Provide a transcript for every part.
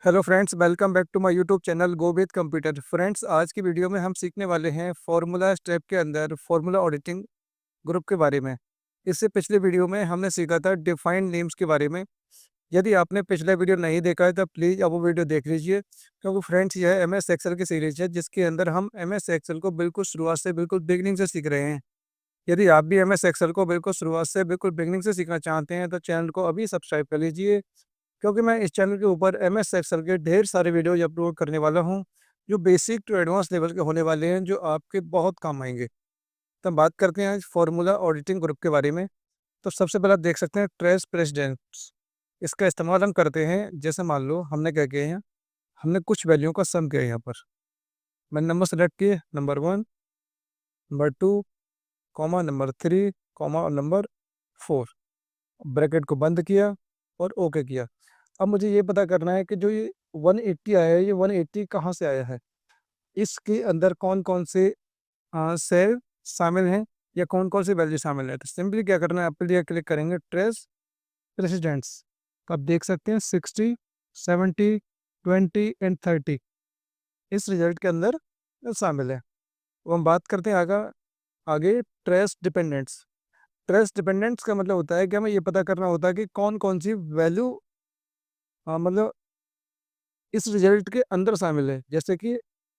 Hello friends, welcome back to my YouTube channel go with computer. Friends, आज की video में हम सीखने वाले हैं फार्मूला स्टेप के अंदर फार्मूला ऑडिटिंग ग्रुप के बारे में। इससे पिछले वीडियो में हमने सीखा था डिफाइंड नेम्स के बारे में। यदि आपने पिछला वीडियो नहीं देखा है तो प्लीज़ अब वो वीडियो देख लीजिए, क्योंकि फ्रेंड्स यह एम एस एक्सेल की सीरीज है जिसके अंदर हम एम एस एक्सेल को बिल्कुल शुरुआत से बिल्कुल बिगनिंग से सीख रहे हैं। यदि आप भी एम एस एक्सेल को बिल्कुल शुरुआत से बिल्कुल बिगनिंग से सीखना चाहते हैं तो चैनल को अभी सब्सक्राइब कर लीजिए, क्योंकि मैं इस चैनल के ऊपर एम एस एक्सेल के ढेर सारे वीडियोज अपलोड करने वाला हूं, जो बेसिक टू एडवांस लेवल के होने वाले हैं, जो आपके बहुत काम आएंगे। तो हम बात करते हैं आज फार्मूला ऑडिटिंग ग्रुप के बारे में। तो सबसे पहले आप देख सकते हैं ट्रेस प्रेसिडेंट्स। इसका इस्तेमाल हम करते हैं, जैसे मान लो हमने क्या किया है, हमने कुछ वैल्यू का सम किया है। यहाँ पर मैंने नंबर सेलेक्ट किए, number 1, number 2, comma number 3, comma और नंबर 4। ब्रैकेट को बंद किया और ओके किया। अब मुझे ये पता करना है कि जो ये 180 आया है, ये 180 कहाँ से आया है, इसके अंदर कौन कौन से सेल शामिल हैं या कौन कौन से वैल्यू शामिल है। तो सिंपली क्या करना है, आपके लिए क्लिक करेंगे ट्रेस प्रेसिडेंट्स। तो आप देख सकते हैं 60, 70, 20 एंड 30 इस रिजल्ट के अंदर शामिल है। अब हम बात करते हैं आगे आगे ट्रेस डिपेंडेंट्स। ट्रेस डिपेंडेंट्स का मतलब होता है कि हमें ये पता करना होता है कि कौन कौन सी वैल्यू मतलब इस रिजल्ट के अंदर शामिल है। जैसे कि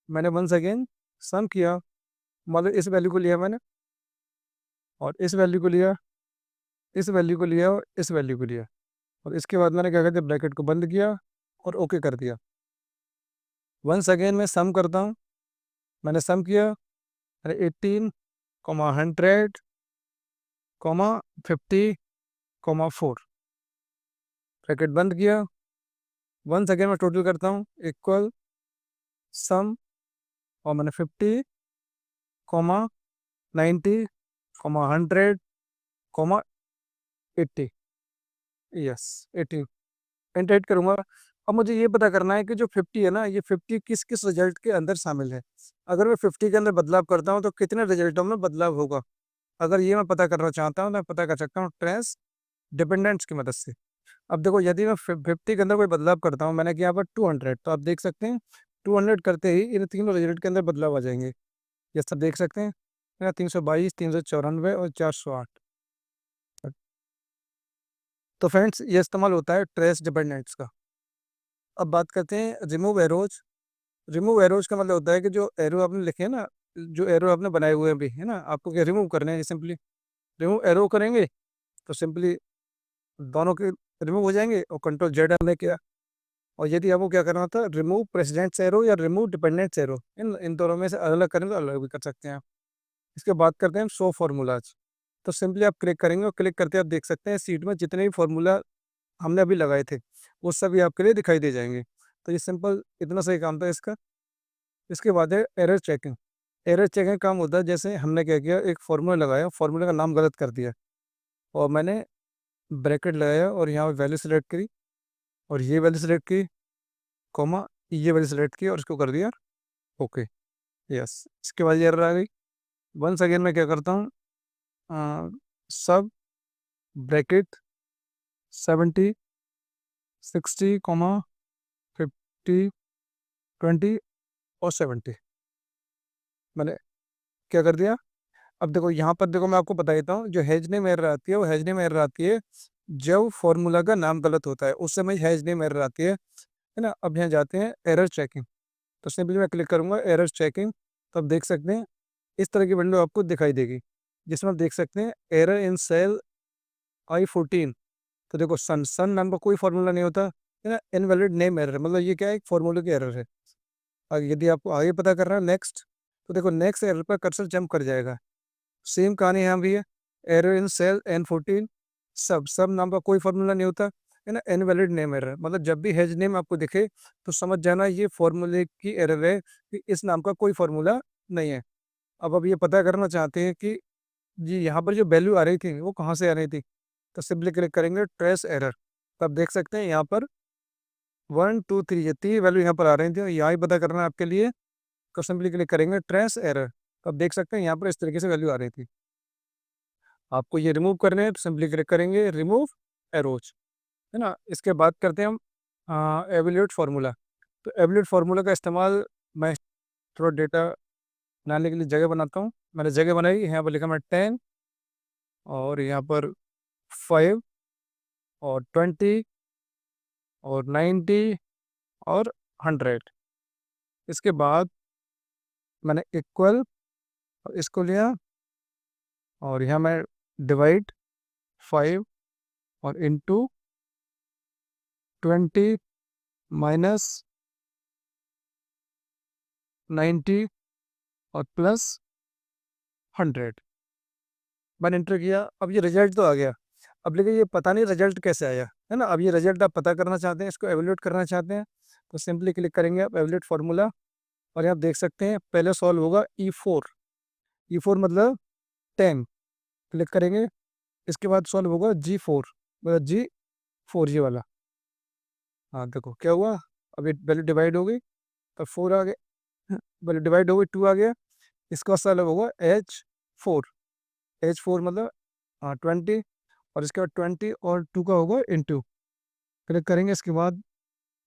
मैंने वंस अगेन सम किया, मतलब इस वैल्यू को लिया मैंने और इस वैल्यू को लिया, इस वैल्यू को लिया और इस वैल्यू को लिया, और इसके बाद मैंने क्या कहते हैं ब्रैकेट को बंद किया और ओके कर दिया। वंस अगेन मैं सम करता हूँ, मैंने सम किया 18, 100, 50, 4, ब्रैकेट बंद किया। वंस अगेन मैं टोटल करता हूँ, इक्वल सम, और मैंने 50, 90, 100, 80, यस 80 एंटर करूंगा। अब मुझे ये पता करना है कि जो 50 है ना, ये 50 किस किस रिजल्ट के अंदर शामिल है। अगर मैं 50 के अंदर बदलाव करता हूँ तो कितने रिजल्टों में बदलाव होगा। अगर ये मैं पता करना चाहता हूँ तो मैं पता कर सकता हूँ ट्रेस डिपेंडेंट्स की मदद से। अब देखो, यदि मैं 50 के अंदर कोई बदलाव करता हूँ, मैंने किया पर 200, तो आप देख सकते हैं 200 करते ही इन तीनों रिजल्ट के अंदर बदलाव आ जाएंगे। ये सब देख सकते हैं, 322, 394 और 408। तो फ्रेंड्स, ये इस्तेमाल होता है ट्रेस डिपेंडेंट्स का। अब बात करते हैं रिमूव एरोज। रिमूव एरोज का मतलब होता है कि जो एरो आपने लिखे हैं ना, जो एरो आपने बनाए हुए हैं भी है ना, आपको क्या रिमूव करने हैं। सिंपली रिमूव एरो करेंगे तो सिंपली दोनों के रिमूव हो जाएंगे, और कंट्रोल जेड हमने किया। और यदि आपको क्या करना था, रिमूव प्रेसिडेंट्स एरो या रिमूव डिपेंडेंट्स एरो, इन इन दोनों में से अलग अलग करें तो अलग भी कर सकते हैं। इसके बाद करते हैं शो फार्मूलाज। तो सिंपली आप क्लिक करेंगे और क्लिक करते आप देख सकते हैं सीट में जितने भी फार्मूला हमने अभी लगाए थे वो सभी आपके लिए दिखाई दे जाएंगे। तो ये सिंपल इतना सही काम था इसका। इसके बाद है एरर चेकिंग। एरर चेकिंग काम होता है, जैसे हमने क्या किया, एक फार्मूला लगाया, फार्मूले का नाम गलत कर दिया, और मैंने ब्रैकेट लगाया और यहाँ पे वैल्यू सेलेक्ट करी और ये वैल्यू सेलेक्ट की, कॉमा ये वैल्यू सेलेक्ट की और इसको कर दिया ओके, यस। इसके बाद ये एरर आ गई। वंस अगेन मैं क्या करता हूँ, सब ब्रैकेट 70, 60, 50, 20 और 70 मैंने क्या कर दिया। अब देखो यहाँ पर, देखो मैं आपको बता देता हूँ, जो हैज नेम एरर आती है वो हैज नेम एरर आती है जब फॉर्मूला का नाम गलत होता है, उस समय हैज नेम एरर आती है ना। अब यहाँ जाते हैं एरर चेकिंग। तो सिंपली मैं क्लिक करूंगा एरर चेकिंग। तो आप देख सकते हैं इस तरह की विंडो आपको दिखाई देगी, जिसमें आप देख सकते हैं एरर इन सेल I14। तो देखो, सन सन नाम का कोई फॉर्मूला नहीं होता है ना। इनवैलिड नेम एरर, मतलब ये क्या है, एक फॉर्मूले की एरर है। यदि आपको आगे पता करना है नेक्स्ट, तो देखो नेक्स्ट एरर पर कर्सर जंप कर जाएगा। सेम कहानी यहाँ भी है, एरर इन सेल N14। सब सब नाम का कोई फॉर्मूला नहीं होता है ना। इनवैलिड नेम एरर, मतलब जब भी हैज नेम आपको दिखे तो समझ जाना ये फॉर्मूले की एरर है, कि इस नाम का कोई फॉर्मूला नहीं है। अब ये पता करना चाहते हैं कि जी यहाँ पर जो वैल्यू आ रही थी वो कहाँ से आ रही थी, तो सिंपली क्लिक करेंगे ट्रेस एरर। तो आप देख सकते हैं यहाँ पर 1, 2, 3 ये 3 वैल्यू यहाँ पर आ रही थी, और यहाँ ही पता करना है आपके लिए। तो सिंपली क्लिक करेंगे ट्रेस एरर। तो आप देख सकते हैं यहाँ पर इस तरीके से वैल्यू आ रही थी। आपको ये रिमूव करने हैं तो सिंपली क्लिक करेंगे रिमूव एरोज, है ना। इसके बाद करते हैं हम एवोल्यूट फार्मूला। तो एवोल्यूट फार्मूला का इस्तेमाल मैं थोड़ा डेटा बनाने के लिए जगह बनाता हूँ। मैंने जगह बनाई, यहाँ पर लिखा मैं 10 और यहाँ पर 5 और 20 और 90 और 100। इसके बाद मैंने इक्वल इसको लिया और यहाँ मैं डिवाइड 5 और इंटू 20 माइनस 90 और प्लस 100 मैंने इंटर किया। अब ये रिजल्ट तो आ गया। अब लेकिन ये पता नहीं रिजल्ट कैसे आया, है ना। अब ये रिजल्ट आप पता करना चाहते हैं, इसको एवेल्यूट करना चाहते हैं, तो सिंपली क्लिक करेंगे आप एवेल्यूट फार्मूला। और यहाँ आप देख सकते हैं पहले सॉल्व होगा E4। E4 मतलब 10, क्लिक करेंगे। इसके बाद सॉल्व होगा G4 मतलब G4 जी वाला। हाँ देखो क्या हुआ, अभी वैल्यू डिवाइड हो गई तो 4 आ गया, वैल्यू डिवाइड हो गई 2 आ गया। इसका सॉल्व होगा H4। H4 मतलब 20 और इसके बाद 20 और 2 का होगा इंटू, क्लिक करेंगे। इसके बाद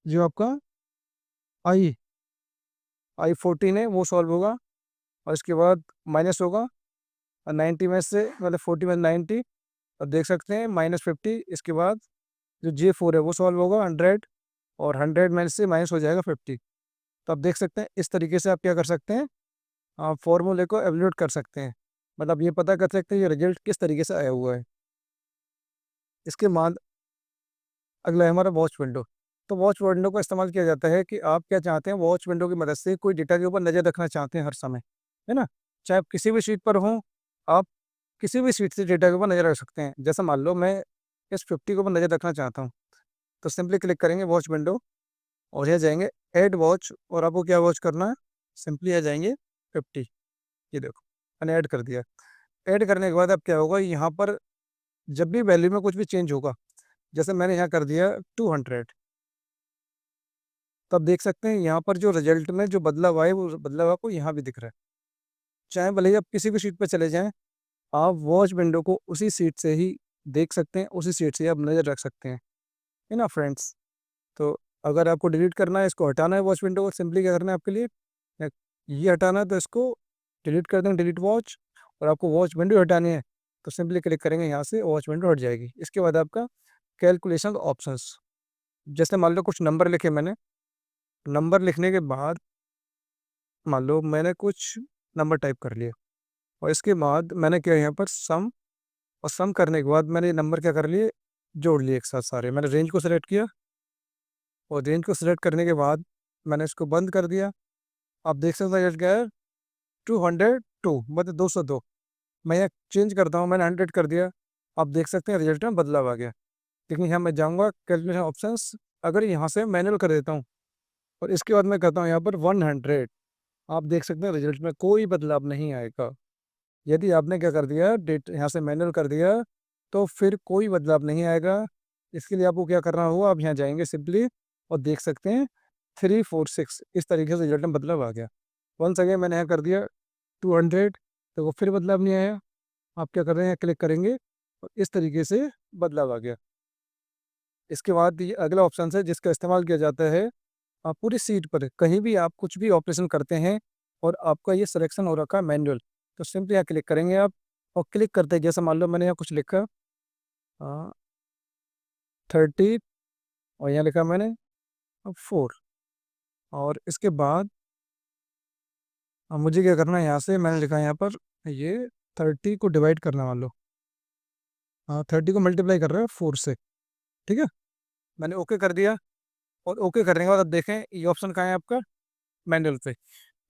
जो आपका I14 है वो सॉल्व होगा और इसके बाद माइनस होगा और 90 में से मतलब 40 में 90 और देख सकते हैं -50। इसके बाद जो J4 है वो सॉल्व होगा 100 और 100 में से माइनस हो जाएगा 50। तो आप देख सकते हैं इस तरीके से आप क्या कर सकते हैं, आप फॉर्मूले को एवेल्यूट कर सकते हैं। मतलब ये पता कर सकते हैं ये रिजल्ट किस तरीके से आया हुआ है। इसके बाद अगला है हमारा वॉच विंडो। तो वॉच विंडो का इस्तेमाल किया जाता है कि आप क्या चाहते हैं, वॉच विंडो की मदद से कोई डेटा के ऊपर नज़र रखना चाहते हैं हर समय, है ना। चाहे आप किसी भी शीट पर हों, आप किसी भी शीट से डेटा के ऊपर नज़र रख सकते हैं। जैसे मान लो मैं इस 50 के ऊपर नज़र रखना चाहता हूँ, तो सिंपली क्लिक करेंगे वॉच विंडो और यहाँ जाएंगे ऐड वॉच और आपको क्या वॉच करना है, सिंपली यहाँ जाएंगे 50। ये देखो मैंने ऐड कर दिया। ऐड करने के बाद अब क्या होगा, यहाँ पर जब भी वैल्यू में कुछ भी चेंज होगा, जैसे मैंने यहाँ कर दिया 200, तो आप देख सकते हैं यहाँ पर जो रिजल्ट में जो बदलाव आए वो बदलाव आपको यहाँ भी दिख रहा है। चाहे भले ही आप किसी भी शीट पर चले जाएं, आप वॉच विंडो को उसी सीट से ही देख सकते हैं, उसी सीट से ही आप नज़र रख सकते हैं, है ना फ्रेंड्स। तो अगर आपको डिलीट करना है, इसको हटाना है वॉच विंडो को, सिंपली क्या करना है आपके लिए, ये हटाना है तो इसको डिलीट कर देंगे, डिलीट वॉच। और आपको वॉच विंडो हटानी है तो सिंपली क्लिक करेंगे, यहाँ से वॉच विंडो हट जाएगी। इसके बाद आपका कैलकुलेशन ऑप्शंस, जैसे मान लो कुछ नंबर लिखे मैंने, नंबर लिखने के बाद मान लो मैंने कुछ नंबर टाइप कर लिए और इसके बाद मैंने क्या यहाँ पर सम, और सम करने के बाद मैंने ये नंबर क्या कर लिए, जोड़ लिए एक साथ सारे। मैंने रेंज को सेलेक्ट किया और रेंज को सेलेक्ट करने के बाद मैंने इसको बंद कर दिया। आप देख सकते हैं रिजल्ट क्या है, 202 मतलब 202। मैं यहाँ चेंज करता हूँ, मैंने 100 कर दिया। आप देख सकते हैं रिजल्ट में बदलाव आ गया। लेकिन यहाँ मैं जाऊँगा कैलकुलेशन ऑप्शंस, अगर यहाँ से मैनुअल कर देता हूँ और इसके बाद मैं करता हूँ यहाँ पर 100, आप देख सकते हैं रिजल्ट में कोई बदलाव नहीं आएगा। यदि आपने क्या कर दिया, डेट यहाँ से मैनुअल कर दिया, तो फिर कोई बदलाव नहीं आएगा। इसके लिए आपको क्या करना होगा, आप यहाँ जाएंगे सिंपली और देख सकते हैं 346, इस तरीके से रिजल्ट में बदलाव आ गया। वंस अगेन मैंने यहाँ कर दिया 200, तो वो फिर बदलाव नहीं आया। आप क्या कर रहे हैं, क्लिक करेंगे और इस तरीके से बदलाव आ गया। इसके बाद ये अगला ऑप्शन है जिसका इस्तेमाल किया जाता है, आप पूरी सीट पर कहीं भी आप कुछ भी ऑपरेशन करते हैं और आपका ये सिलेक्शन हो रखा है मैनुअल, तो सिंपली यहाँ क्लिक करेंगे आप। और क्लिक करते हैं, जैसे मान लो मैंने यहाँ कुछ लिखा 30 और यहाँ लिखा मैंने 4, और इसके बाद मुझे क्या करना है, यहाँ से मैंने लिखा है यहाँ पर ये 30 को डिवाइड करना, मान लो 30 को मल्टीप्लाई कर रहा है 4 से, ठीक है। मैंने ओके कर दिया और ओके करने के बाद अब देखें ये ऑप्शन कहाँ है आपका, मैनुअल पे।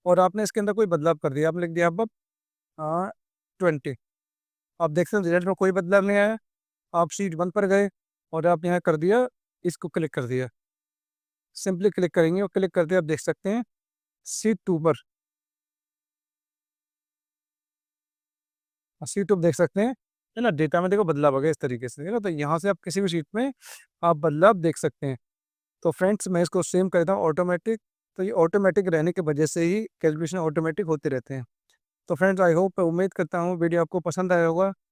और आपने इसके अंदर कोई बदलाव कर दिया, आपने लिख दिया आप 20, आप देखते हैं रिजल्ट में कोई बदलाव नहीं आया। आप शीट 1 पर गए और आप यहाँ कर दिया, इसको क्लिक कर दिया, सिंपली क्लिक करेंगे और क्लिक करते आप देख सकते हैं शीट 2 पर, शीट 2 देख सकते हैं, है ना। डेटा में देखो बदलाव आ गया इस तरीके से, है ना। तो यहाँ से आप किसी भी शीट में आप बदलाव देख सकते हैं। तो फ्रेंड्स मैं इसको सेम करता हूँ ऑटोमेटिक, तो ये ऑटोमेटिक रहने की वजह से ही कैलकुलेशन ऑटोमेटिक होते रहते हैं। तो फ्रेंड्स आई होप, उम्मीद करता हूँ वीडियो आपको पसंद आया होगा।